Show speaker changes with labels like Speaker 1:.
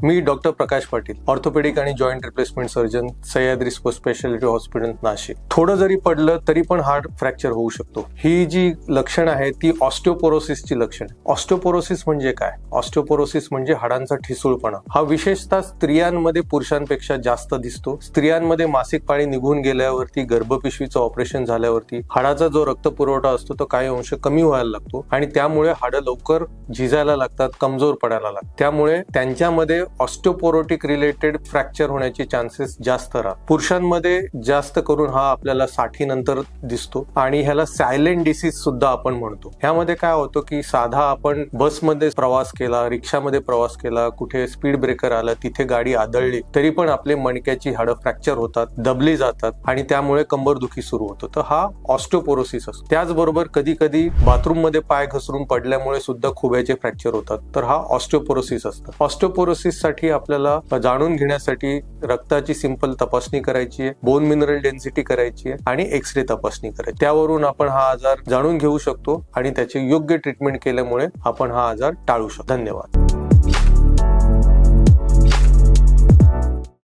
Speaker 1: मी doctor Prakash Patil, orthopaedic आणि joint replacement surgeon, Sahyadri super speciality hospital Nashik. थोडं जरी पडलं तरी पण हार्ड फ्रॅक्चर होऊ शकतो. ही जी लक्षणं आहेत ती ऑस्टिओपोरोसिसची लक्षणं. ऑस्टिओपोरोसिस म्हणजे काय? ऑस्टिओपोरोसिस म्हणजे हाडांचा ठिसूळपणा. हा विशेषतः स्त्रियांमध्ये पुरुषांपेक्षा जास्त दिसतो. स्त्रियांमध्ये मासिक पाळी निघून गेल्यावरती, गर्भपिशवीचं ऑपरेशन झाल्यावरती हाडाचा जो रक्तपुरवठा असतो तो काही अंश कमी व्हायला लागतो आणि त्यामुळे हाडं लवकर झिजायला लागतात, कमजोर पडायला लागतात. त्यामुळे त्यांच्यामध्ये ऑस्टिओपोरोटिक रिलेटेड फ्रॅक्चर होण्याचे चान्सेस जास्त राहतात. पुरुषांमध्ये जास्त करून हा आपल्याला 60 नंतर दिसतो आणि ह्याला सायलेंट डिसीज सुद्धा आपण म्हणतो. ह्यामध्ये काय होतं की साधा आपण बसमध्ये प्रवास केला, रिक्षामध्ये प्रवास केला, कुठे स्पीड ब्रेकर आला, तिथे गाडी आदळली तरी पण आपले मणक्याची हाडं फ्रॅक्चर होतात, दबली जातात आणि त्यामुळे कंबरदुखी सुरू होतं. तर हा ऑस्टिओपोरोसिस असतो. त्याचबरोबर कधी कधी बाथरूम मध्ये पाय घसरून पडल्यामुळे सुद्धा खुब्याचे फ्रॅक्चर होतात. तर हा ऑस्टिओपोरोसिस असतं. ऑस्टिओपोरोसिस साठी आपल्याला जाणून घेण्यासाठी रक्ताची सिंपल तपासणी करायची आहे, बोन मिनरल डेन्सिटी करायची आहे आणि एक्सरे तपासणी करायची. त्यावरून आपण हा आजार जाणून घेऊ शकतो आणि त्याचे योग्य ट्रीटमेंट केल्यामुळे आपण हा आजार टाळू शकतो. धन्यवाद.